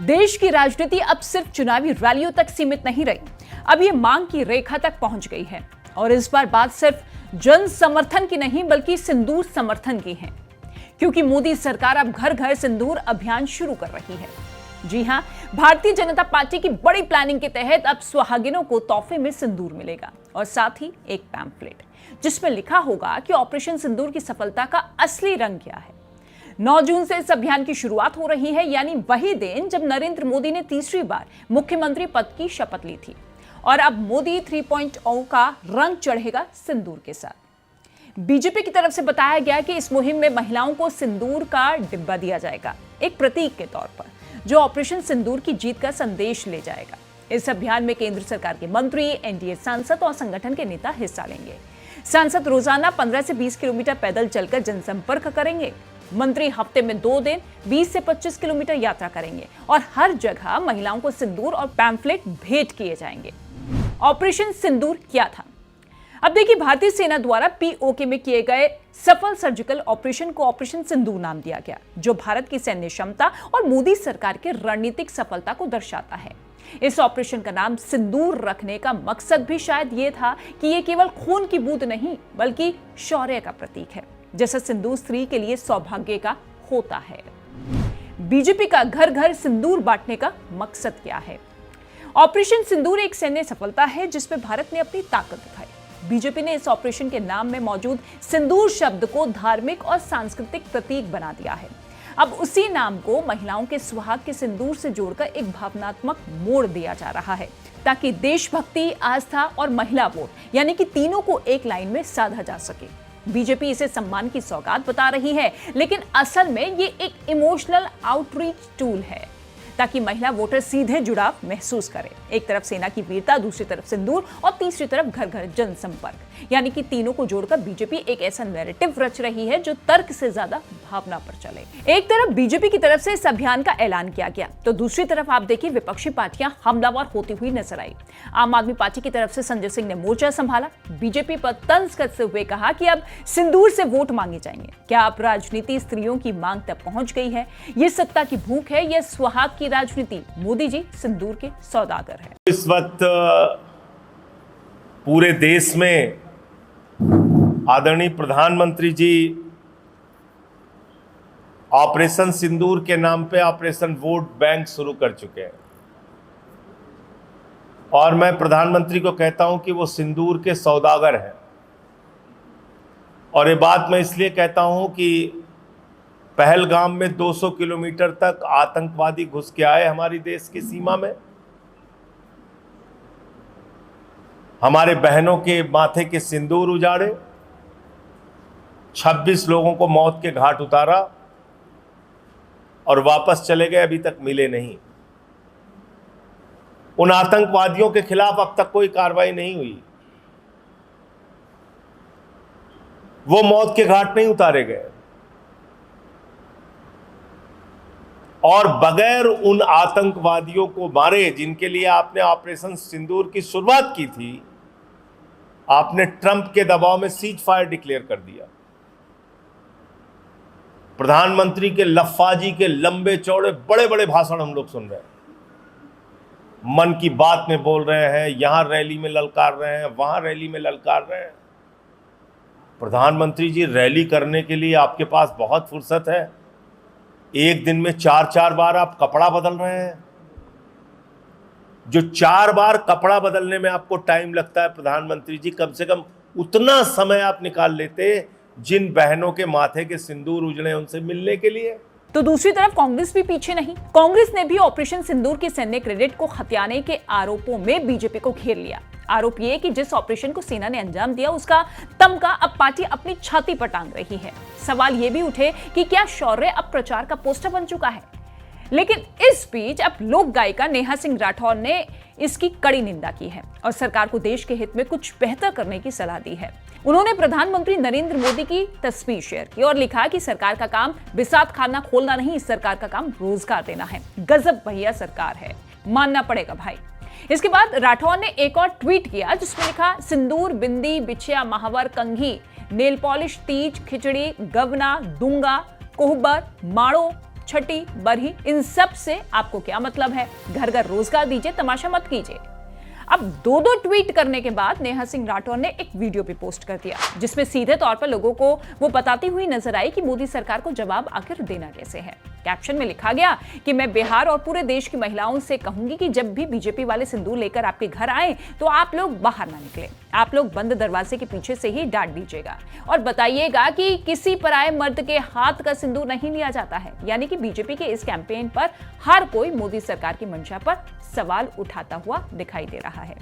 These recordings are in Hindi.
देश की राजनीति अब सिर्फ चुनावी रैलियों तक सीमित नहीं रही, अब ये मांग की रेखा तक पहुंच गई है। और इस बार बात सिर्फ जन समर्थन की नहीं बल्कि सिंदूर समर्थन की है, क्योंकि मोदी सरकार अब घर घर सिंदूर अभियान शुरू कर रही है। जी हां, भारतीय जनता पार्टी की बड़ी प्लानिंग के तहत अब सुहागिनों को तोहफे में सिंदूर मिलेगा और साथ ही एक पैम्फलेट जिसमें लिखा होगा कि ऑपरेशन सिंदूर की सफलता का असली रंग क्या है। 9 जून से इस अभियान की शुरुआत हो रही है, यानी वही दिन जब नरेंद्र मोदी ने तीसरी बार मुख्यमंत्री पद की शपथ ली थी। और अब मोदी 3.0 का रंग चढ़ेगा सिंदूर के साथ। बीजेपी की तरफ से बताया गया कि इस मुहिम में महिलाओं को सिंदूर का डिब्बा दिया जाएगा, एक प्रतीक के तौर पर, जो ऑपरेशन सिंदूर की जीत का संदेश ले जाएगा। इस अभियान में केंद्र सरकार के मंत्री, एनडीए सांसद और संगठन के नेता हिस्सा लेंगे। सांसद रोजाना 15 से 20 किलोमीटर पैदल चलकर जनसंपर्क करेंगे। मंत्री हफ्ते में 2 दिन 20 से 25 किलोमीटर यात्रा करेंगे और हर जगह महिलाओं को सिंदूर और पैम्फलेट भेंट किए जाएंगे। ऑपरेशन सिंदूर क्या था? अब देखिए, भारतीय सेना द्वारा पीओके में किए गए सफल सर्जिकल ऑपरेशन को ऑपरेशन सिंदूर नाम दिया गया, जो भारत की सैन्य क्षमता और मोदी सरकार के रणनीतिक सफलता को दर्शाता है। इस ऑपरेशन का नाम सिंदूर रखने का मकसद भी शायद ये था कि ये केवल खून की बूंद नहीं बल्कि शौर्य का प्रतीक है, जैसा सिंदूर स्त्री के लिए सौभाग्य का होता है। बीजेपी का घर घर सिंदूर बांटने का मकसद क्या है? ऑपरेशन सिंदूर एक सैन्य सफलता है जिसमें भारत ने अपनी ताकत दिखाई। बीजेपी ने इस ऑपरेशन के नाम में मौजूद सिंदूर शब्द को धार्मिक और सांस्कृतिक प्रतीक बना दिया है। अब उसी नाम को महिलाओं के सुहाग के सिंदूर से जोड़कर एक भावनात्मक मोड़ दिया जा रहा है, ताकि देशभक्ति, आस्था और महिला वोट यानी कि तीनों को एक लाइन में साधा जा सके। बीजेपी इसे सम्मान की सौगात बता रही है, लेकिन असल में ये एक इमोशनल आउटरीच टूल है, ताकि महिला वोटर सीधे जुड़ाव महसूस करें। एक तरफ सेना की वीरता, दूसरी तरफ सिंदूर और तीसरी तरफ घर घर जनसंपर्क, यानी कि तीनों को जोड़कर बीजेपी एक ऐसा नैरेटिव रच रही है जो तर्क से ज्यादा भावना पर चले। एक तरफ बीजेपी की तरफ से इस अभियान का ऐलान किया गया, तो दूसरी तरफ आप देखिए विपक्षी पार्टियां हमलावर होती हुई नजर आई। आम आदमी पार्टी की तरफ से संजय सिंह ने मोर्चा संभाला, बीजेपी पर तंज कसते हुए कहा कि अब सिंदूर से वोट मांगे जाएंगे। क्या अब राजनीति स्त्रियों की मांग तक पहुंच गई है? ये सत्ता की भूख है या सुहाग की राजनीति? मोदी जी सिंदूर के सौदागर है। इस वक्त पूरे देश में आदरणीय प्रधानमंत्री जी ऑपरेशन सिंदूर के नाम पे ऑपरेशन वोट बैंक शुरू कर चुके हैं। और मैं प्रधानमंत्री को कहता हूं कि वो सिंदूर के सौदागर हैं। और ये बात मैं इसलिए कहता हूं कि पहलगाम में 200 किलोमीटर तक आतंकवादी घुस के आए हमारी देश की सीमा में, हमारे बहनों के माथे के सिंदूर उजाड़े, 26 लोगों को मौत के घाट उतारा और वापस चले गए, अभी तक मिले नहीं। उन आतंकवादियों के खिलाफ अब तक कोई कार्रवाई नहीं हुई, वो मौत के घाट नहीं उतारे गए। और बगैर उन आतंकवादियों को मारे जिनके लिए आपने ऑपरेशन सिंदूर की शुरुआत की थी, आपने ट्रंप के दबाव में सीज फायर डिक्लेयर कर दिया। प्रधानमंत्री के लफ्फाजी के लंबे चौड़े बड़े बड़े भाषण हम लोग सुन रहे हैं, मन की बात में बोल रहे हैं, यहां रैली में ललकार रहे हैं, वहां रैली में ललकार रहे हैं। प्रधानमंत्री जी, रैली करने के लिए आपके पास बहुत फुर्सत है। एक दिन में 4-4 बार आप कपड़ा बदल रहे हैं। जो 4 बार कपड़ा बदलने में आपको टाइम लगता है प्रधानमंत्री जी, कम से कम उतना समय आप निकाल लेते जिन बहनों के माथे के सिंदूर उजड़े उनसे मिलने के लिए। तो दूसरी तरफ कांग्रेस भी पीछे नहीं। कांग्रेस ने भी ऑपरेशन सिंदूर के सैन्य क्रेडिट को हथियाने के आरोपों में बीजेपी को घेर लिया। आरोप ये कि जिस ऑपरेशन को सेना ने अंजाम दिया उसका तमगा अब पार्टी अपनी छाती पर टांग रही है। सवाल ये भी उठे कि क्या शौर्य अब प्रचार का पोस्टर बन चुका है? लेकिन इस बीच अब लोक गायिका नेहा सिंह राठौर ने इसकी कड़ी निंदा की है और सरकार को देश के हित में कुछ बेहतर करने की सलाह दी है। उन्होंने प्रधानमंत्री नरेंद्र मोदी की तस्वीर शेयर की और लिखा कि सरकार का काम बिसात खाना खोलना नहीं, सरकार का काम रोजगार देना है। गजब भैया सरकार है, मानना पड़ेगा भाई। इसके बाद राठौर ने एक और ट्वीट किया जिसमें लिखा, सिंदूर, बिंदी, बिछिया, महावर, कंघी, नेल पॉलिश, तीज, खिचड़ी, गवना, दूंगा, कोहबर, माड़ो, छठी, बरही, इन सब से आपको क्या मतलब है? घर घर रोजगार दीजिए, तमाशा मत कीजिए। अब दो ट्वीट करने के बाद नेहा सिंह राठौर ने एक वीडियो भी पोस्ट कर दिया, जिसमें सीधे तौर पर लोगों को वो बताती हुई नजर आई कि मोदी सरकार को जवाब आखिर देना कैसे है। कैप्शन में लिखा गया कि मैं बिहार और पूरे देश की महिलाओं से कहूंगी कि जब भी बीजेपी वाले सिंदूर लेकर आपके घर आए तो आप लोग बाहर ना निकले, आप लोग बंद दरवाजे के पीछे से ही डांट दीजिएगा और बताइएगा कि किसी पराये मर्द के हाथ का सिंदूर नहीं लिया जाता है। यानी कि बीजेपी के इस कैंपेन पर हर कोई मोदी सरकार की मंशा पर सवाल उठाता हुआ दिखाई दे रहा है।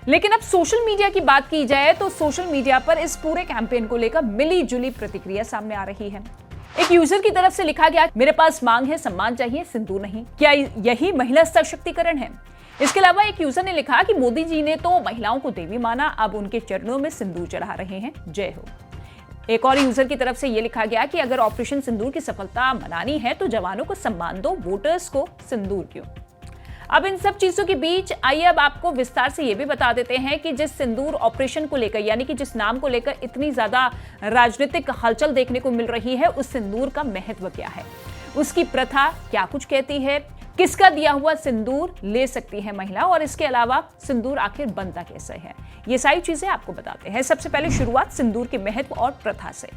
लेकिन अब सोशल मीडिया की बात की जाए तो सोशल मीडिया पर इस पूरे कैंपेन को लेकर मिली जुली प्रतिक्रिया सामने आ रही है। एक यूजर की तरफ से लिखा गया, मेरे पास मांग है, सम्मान चाहिए, सिंदूर नहीं। क्या यही महिला सशक्तिकरण है? इसके अलावा एक यूजर ने लिखा कि मोदी जी ने तो महिलाओं को देवी माना, अब उनके चरणों में सिंदूर चढ़ा रहे हैं, जय हो। एक और यूजर की तरफ से यह लिखा गया कि अगर ऑपरेशन सिंदूर की सफलता मनानी है तो जवानों को सम्मान दो, वोटर्स को सिंदूर क्यों? अब इन सब चीजों के बीच आइए अब आपको विस्तार से ये भी बता देते हैं कि जिस सिंदूर ऑपरेशन को लेकर, यानी कि जिस नाम को लेकर इतनी ज्यादा राजनीतिक हलचल देखने को मिल रही है, उस सिंदूर का महत्व क्या है, उसकी प्रथा क्या कुछ कहती है, किसका दिया हुआ सिंदूर ले सकती है महिला, और इसके अलावा सिंदूर आखिर बनता कैसे है, ये सारी चीजें आपको बताते हैं। सबसे पहले शुरुआत सिंदूर के महत्व और प्रथा से।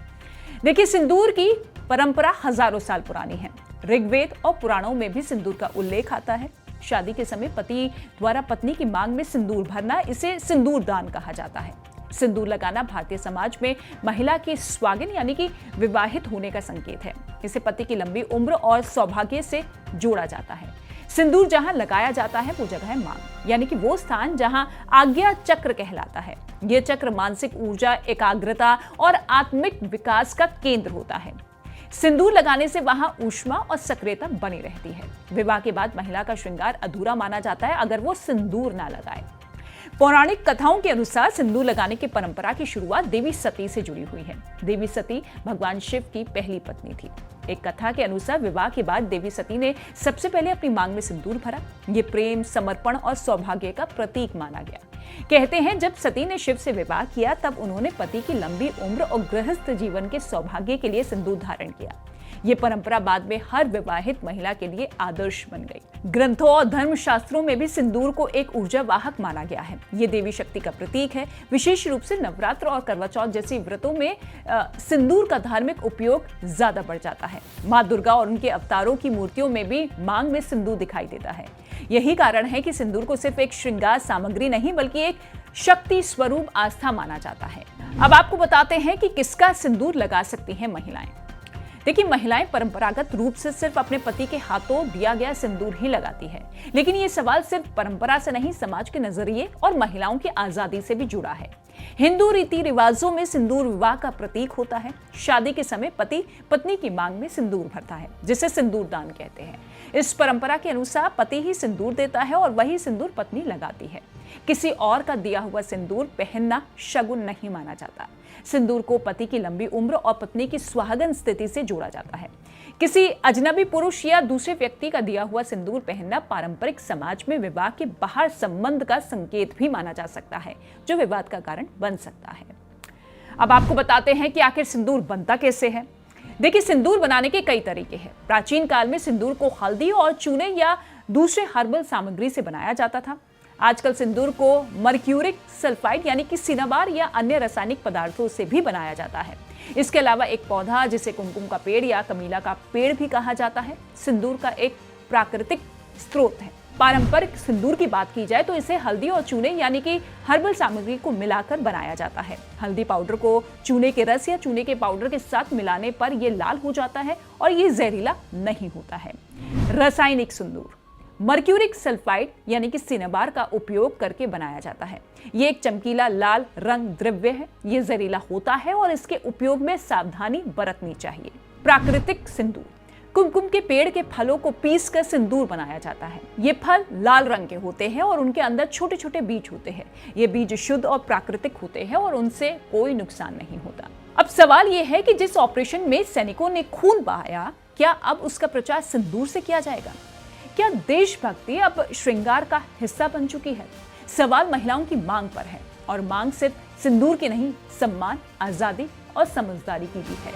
देखिए, सिंदूर की परंपरा हजारों साल पुरानी है। ऋग्वेद और पुराणों में भी सिंदूर का उल्लेख आता है। शादी के समय पति द्वारा पत्नी की मांग में सिंदूर भरना, इसे सिंदूर दान कहा जाता है। सिंदूर लगाना भारतीय समाज में महिला के स्वागत यानी कि विवाहित होने का संकेत है। इसे पति की लंबी उम्र और सौभाग्य से जोड़ा जाता है। सिंदूर जहां लगाया जाता है वो जगह है मांग, यानी कि वो स्थान जहां आज्ञा चक्र कहलाता है। यह चक्र मानसिक ऊर्जा, एकाग्रता और आत्मिक विकास का केंद्र होता है। सिंदूर लगाने से वहां ऊष्मा और सक्रियता बनी रहती है। विवाह के बाद महिला का श्रृंगार अधूरा माना जाता है अगर वो सिंदूर ना लगाए। पौराणिक कथाओं के अनुसार सिंदूर लगाने की परंपरा की शुरुआत देवी सती से जुड़ी हुई है। देवी सती भगवान शिव की पहली पत्नी थी। एक कथा के अनुसार विवाह के बाद देवी सती ने सबसे पहले अपनी मांग में सिंदूर भरा। ये प्रेम, समर्पण और सौभाग्य का प्रतीक माना गया। कहते हैं जब सती ने शिव से विवाह किया तब उन्होंने पति की लंबी उम्र और गृहस्थ जीवन के सौभाग्य के लिए सिंदूर धारण किया। ये परंपरा बाद में हर विवाहित महिला के लिए आदर्श बन गई। ग्रंथों और धर्मशास्त्रों में भी सिंदूर को एक ऊर्जा वाहक माना गया है। ये देवी शक्ति का प्रतीक है। विशेष रूप से नवरात्र और करवा चौथ जैसे व्रतों में सिंदूर का धार्मिक उपयोग ज्यादा बढ़ जाता है। माँ दुर्गा और उनके अवतारों की मूर्तियों में भी मांग में सिंदूर दिखाई देता है। यही कारण है कि सिंदूर को सिर्फ एक श्रृंगार सामग्री नहीं बल्कि एक शक्ति स्वरूप आस्था माना जाता है। अब आपको बताते हैं कि किसका सिंदूर लगा सकती हैं महिलाएं। देखिए, महिलाएं परंपरागत रूप से सिर्फ अपने पति के हाथों दिया गया सिंदूर ही लगाती है। लेकिन ये सवाल सिर्फ परंपरा से नहीं, समाज के नजरिए और महिलाओं की आजादी से भी जुड़ा है। हिंदू रीति रिवाजों में सिंदूर विवाह का प्रतीक होता है। शादी के समय पति पत्नी की मांग में सिंदूर भरता है, जिसे सिंदूर दान कहते हैं। इस परंपरा के अनुसार पति ही सिंदूर देता है और वही सिंदूर पत्नी लगाती है। किसी और का दिया हुआ सिंदूर पहनना शगुन नहीं माना जाता। सिंदूर को पति की लंबी उम्र और पत्नी की सुहागन स्थिति से जोड़ा जाता है। किसी अजनबी पुरुष या दूसरे व्यक्ति का दिया हुआ सिंदूर पहनना पारंपरिक समाज में विवाह के बाहर संबंध का संकेत भी माना जा सकता है, जो विवाद का कारण बन सकता है। अब आपको बताते हैं कि आखिर सिंदूर बनता कैसे है। देखिए, सिंदूर बनाने के कई तरीके हैं। प्राचीन काल में सिंदूर को हल्दी और चूने या दूसरे हर्बल सामग्री से बनाया जाता था। आजकल सिंदूर को मर्क्यूरिक सल्फाइड यानी कि सिनाबार या अन्य रासायनिक पदार्थों से भी बनाया जाता है। इसके अलावा एक पौधा जिसे कुमकुम का पेड़ या कमीला का पेड़ भी कहा जाता है, सिंदूर का एक प्राकृतिक स्रोत है। पारंपरिक सिंदूर की बात की जाए तो इसे हल्दी और चूने यानी कि हर्बल सामग्री को मिलाकर बनाया जाता है। हल्दी पाउडर को चूने के रस या चूने के पाउडर के साथ मिलाने पर यह लाल हो जाता है और ये जहरीला नहीं होता है। रासायनिक सिंदूर मर्क्यूरिक सल्फाइड यानी कि सिनाबार का उपयोग करके बनाया जाता है। ये एक चमकीला लाल रंग द्रव्य है। ये जहरीला होता है और इसके उपयोग में सावधानी बरतनी चाहिए। प्राकृतिक सिंदूर कुमकुम के पेड़ के फलों को पीसकर सिंदूर बनाया जाता है। ये फल लाल रंग के होते हैं और उनके अंदर छोटे छोटे बीज होते हैं। ये बीज शुद्ध और प्राकृतिक होते हैं और उनसे कोई नुकसान नहीं होता। अब सवाल ये है कि जिस ऑपरेशन में सैनिकों ने खून बहाया, क्या अब उसका प्रचार सिंदूर से किया जाएगा? क्या देशभक्ति अब श्रृंगार का हिस्सा बन चुकी है? सवाल महिलाओं की मांग पर है और मांग सिर्फ सिंदूर की नहीं, सम्मान, आजादी और समझदारी की भी है।